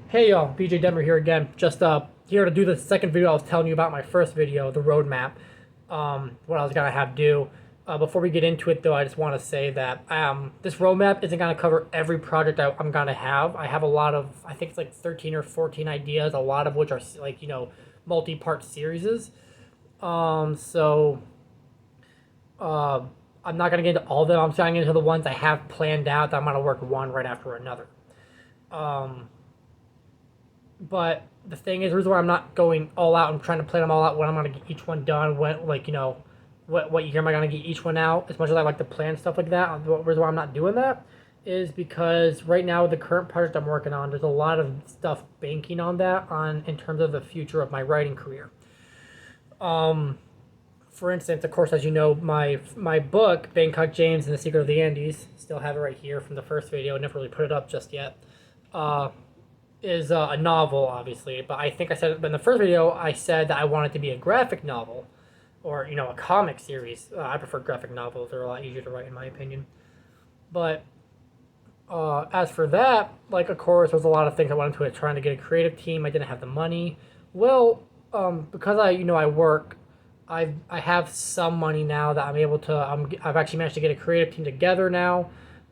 Hey y'all, BJ Dettmer here again. Just here to do the second video I was telling you about my first video, the roadmap. What I was gonna have do. Before we get into it though, I just want to say that this roadmap isn't gonna cover every project I'm gonna have. I have a lot of, I think it's like 13 or 14 ideas, a lot of which are like, multi-part series. So I'm not gonna get into all of them. I'm going into the ones I have planned out that I'm gonna work one right after another. But the thing is, the reason why I'm not going all out and trying to plan them all out when I'm gonna get each one done, when what year am I gonna get each one out? As much as I like to plan stuff like that, the reason why I'm not doing that is because right now with the current project I'm working on, there's a lot of stuff banking on that in terms of the future of my writing career. For instance, of course, as you know, my book, Bangkok James and the Secret of the Andes, still have it right here from the first video. Never really put it up just yet. Is a novel, obviously, but I think I said in the first video I said that I want it to be a graphic novel, or a comic series. I prefer graphic novels; they're a lot easier to write, in my opinion. But as for that, of course, there's a lot of things I went into it trying to get a creative team. I didn't have the money. Well, because I work, I have some money now that I'm able to. I've actually managed to get a creative team together now.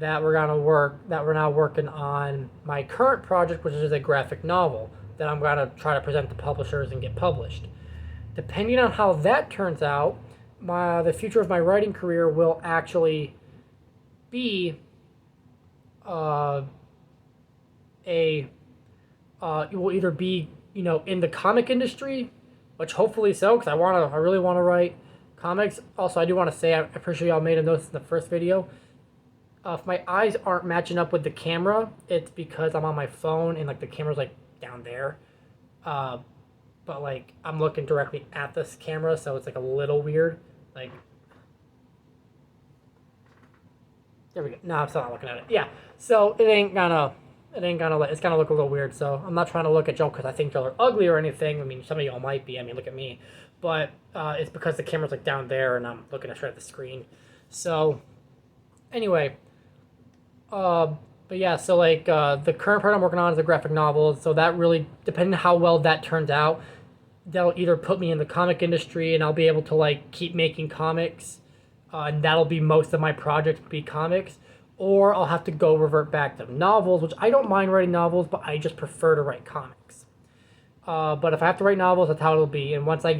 That we're now working on my current project, which is a graphic novel that I'm gonna try to present to publishers and get published. Depending on how that turns out, the future of my writing career will actually be it will either be in the comic industry, which hopefully so, because I really want to write comics. Also, I do want to say I appreciate y'all made a notice in the first video. If my eyes aren't matching up with the camera, it's because I'm on my phone and the camera's down there. But I'm looking directly at this camera, so it's a little weird. There we go. No, I'm still not looking at it. Yeah. So it's gonna look a little weird. So I'm not trying to look at y'all because I think y'all are ugly or anything. I mean, some of y'all might be. I mean, look at me. But it's because the camera's down there and I'm looking straight at the screen. So anyway. But yeah, so the current part I'm working on is a graphic novel, so that really, depending on how well that turns out, that'll either put me in the comic industry and I'll be able to keep making comics, and that'll be most of my projects be comics, or I'll have to revert back to novels, which I don't mind writing novels, but I just prefer to write comics. But if I have to write novels, that's how it'll be, and once I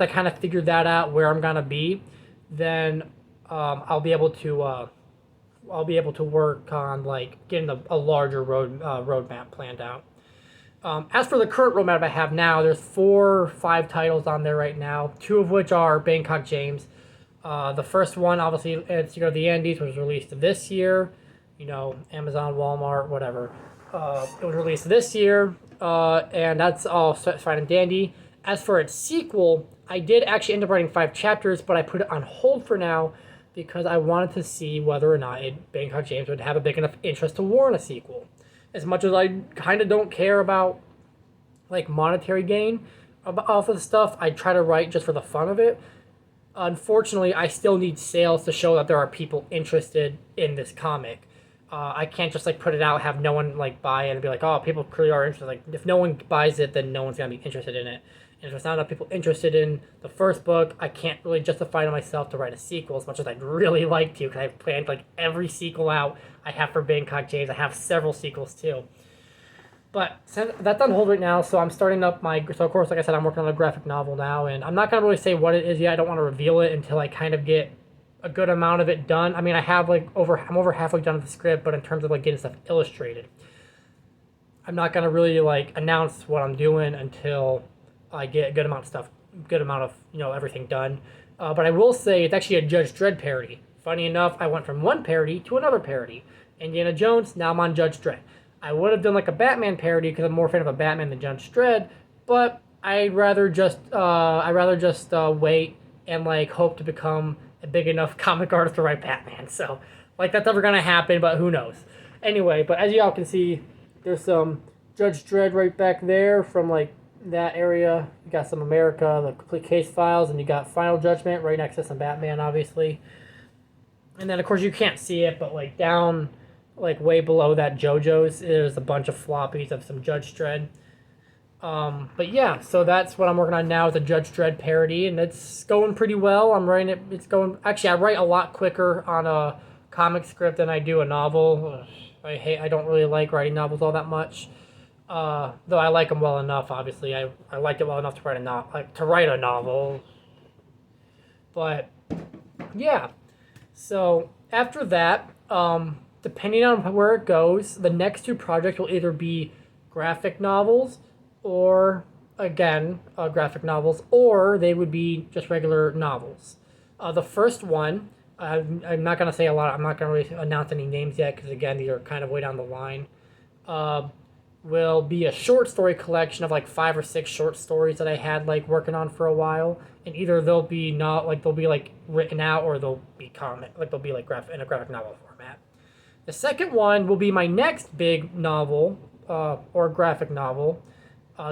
kind of figure that out where I'm gonna be, then I'll be able to work on getting a larger roadmap planned out. As for the current roadmap I have now, there's 4 or 5 titles on there right now, 2 of which are Bangkok James. The first one, obviously, Secret of the Andes, was released this year. Amazon, Walmart, whatever. It was released this year, and that's all fine and dandy. As for its sequel, I did actually end up writing 5 chapters, but I put it on hold for now, because I wanted to see whether or not Bangkok James would have a big enough interest to warrant a sequel. As much as I kind of don't care about monetary gain off of the stuff, I try to write just for the fun of it. Unfortunately, I still need sales to show that there are people interested in this comic. I can't just put it out, have no one buy it, and be oh, people clearly are interested. If no one buys it, then no one's gonna be interested in it. And if there's not enough people interested in the first book, I can't really justify to myself to write a sequel as much as I'd really like to, because I've planned every sequel out I have for Bangkok James. I have several sequels too. But that's on hold right now, so I'm starting up so of course, like I said, I'm working on a graphic novel now, and I'm not going to really say what it is yet. I don't want to reveal it until I kind of get a good amount of it done. I mean, I have I'm over halfway done with the script, but in terms of getting stuff illustrated, I'm not going to really announce what I'm doing until I get a good amount of everything done. But I will say it's actually a Judge Dredd parody. Funny enough, I went from one parody to another parody. Indiana Jones, now I'm on Judge Dredd. I would have done a Batman parody because I'm more a fan of a Batman than Judge Dredd, but I'd rather just wait and hope to become a big enough comic artist to write Batman. So that's never gonna happen, but who knows? Anyway, but as y'all can see, there's some Judge Dredd right back there from that area. You got some America, the Complete Case Files, and you got Final Judgment right next to some Batman, obviously. And then of course you can't see it, but down like way below that JoJo's is a bunch of floppies of some Judge Dredd. But yeah, so that's what I'm working on now, is a Judge Dredd parody, and it's going pretty well. I'm writing it. It's going. Actually, I write a lot quicker on a comic script than I do a novel. I don't really like writing novels all that much. Though I like them well enough. Obviously, I liked it well enough to write a novel. But yeah, so after that, depending on where it goes, the next two projects will either be graphic novels, or again, graphic novels, or they would be just regular novels. The first one, I'm not gonna say a lot. I'm not gonna really announce any names yet because again, these are kind of way down the line. Uh, will be a short story collection of like 5 or 6 short stories that I had like working on for a while, and either they'll be like written out, or they'll be comic, like they'll be like in a graphic novel format. The second one will be my next big novel, or graphic novel,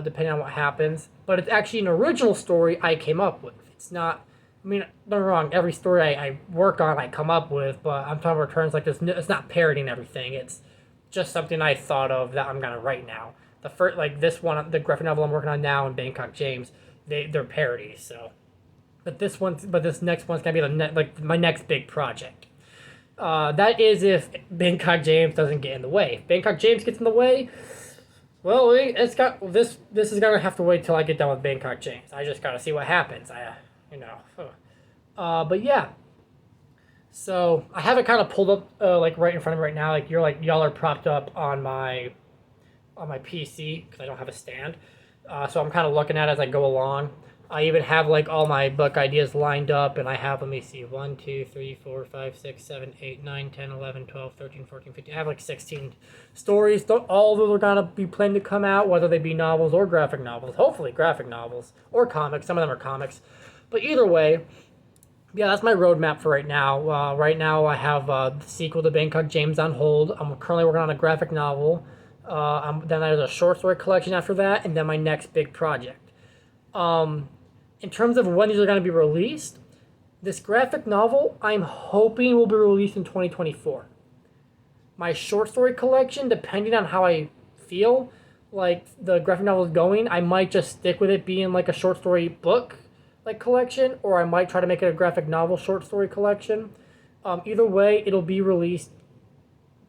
depending on what happens. But it's actually an original story I came up with. It's not. I mean, don't get me wrong. Every story I work on, I come up with, but I'm talking about returns like this. It's not parodying everything. It's just something I thought of that I'm gonna write now. The first, like this one, the graphic novel I'm working on now, and Bangkok James, they're parodies. So, but this next one's gonna be like my next big project. That is if Bangkok James doesn't get in the way. If Bangkok James gets in the way, well, it's got this. This is gonna have to wait till I get done with Bangkok James. I just gotta see what happens. But yeah. So I have it kind of pulled up, like right in front of me right now. Like y'all are propped up on my PC because I don't have a stand. So I'm kind of looking at it as I go along. I even have like all my book ideas lined up, and I have, let me see, 1, 2, 3, 4, 5, 6, 7, 8, 9, 10, 11, 12, 13, 14, 15. I have like 16 stories. All of them are gonna be planned to come out, whether they be novels or graphic novels. Hopefully graphic novels or comics. Some of them are comics, but either way. Yeah, that's my roadmap for right now. Right now, I have the sequel to Bangkok James on hold. I'm currently working on a graphic novel. Then there's a short story collection after that, and then my next big project. In terms of when these are going to be released, this graphic novel I'm hoping will be released in 2024. My short story collection, depending on how I feel like the graphic novel is going, I might just stick with it being like a short story book like collection, or I might try to make it a graphic novel short story collection. Either way, it'll be released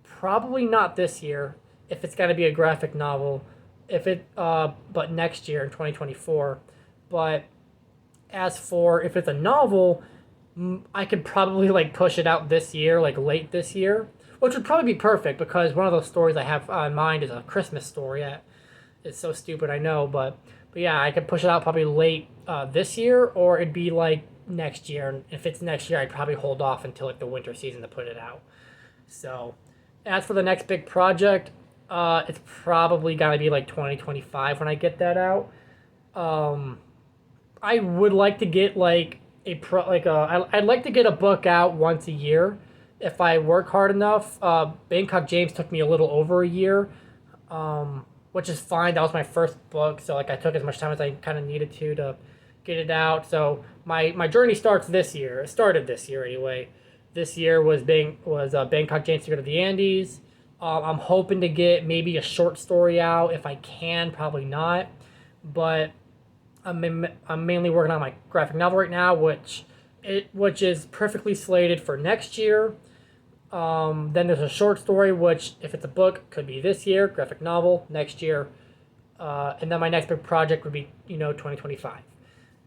probably not this year if it's going to be a graphic novel, but next year in 2024. But as for if it's a novel, I could probably like push it out this year, like late this year, which would probably be perfect because one of those stories I have in mind is a Christmas story. It's so stupid, I know, but yeah, I could push it out probably late this year, or it'd be like next year. And if it's next year, I'd probably hold off until like the winter season to put it out. So, as for the next big project, it's probably gonna be like 2025 when I get that out. I would like to get like I'd like to get a book out once a year if I work hard enough. Bangkok James took me a little over a year. Which is fine. That was my first book, so like I took as much time as I kind of needed to get it out. So my journey starts this year. It started this year anyway. This year was Bangkok James Secret of the Andes. I'm hoping to get maybe a short story out if I can. Probably not, but I'm mainly working on my graphic novel right now, which is perfectly slated for next year. Then there's a short story, which, if it's a book, could be this year, graphic novel, next year. And then my next big project would be, 2025.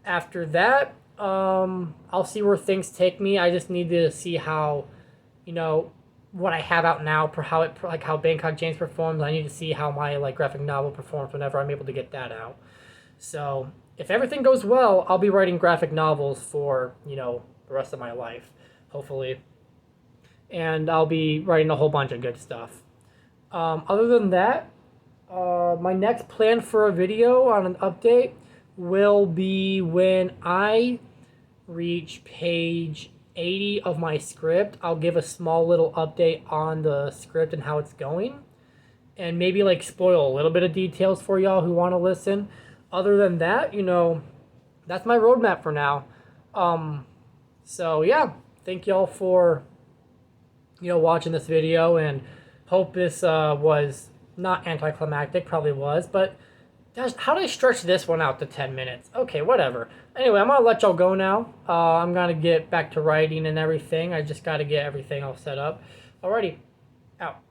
After that, I'll see where things take me. I just need to see how, what I have out now, how Bangkok James performs. I need to see how my, graphic novel performs whenever I'm able to get that out. So, if everything goes well, I'll be writing graphic novels for, the rest of my life, hopefully. And I'll be writing a whole bunch of good stuff. Other than that, my next plan for a video on an update will be when I reach page 80 of my script. I'll give a small little update on the script and how it's going, and maybe spoil a little bit of details for y'all who want to listen. Other than that, that's my roadmap for now. So yeah, thank y'all for watching this video, and Hope this was not anticlimactic. Probably was, but how do I stretch this one out to 10 minutes? Okay, whatever. Anyway, I'm gonna let y'all go now. I'm gonna get back to writing and everything. I just gotta get everything all set up. Alrighty, out.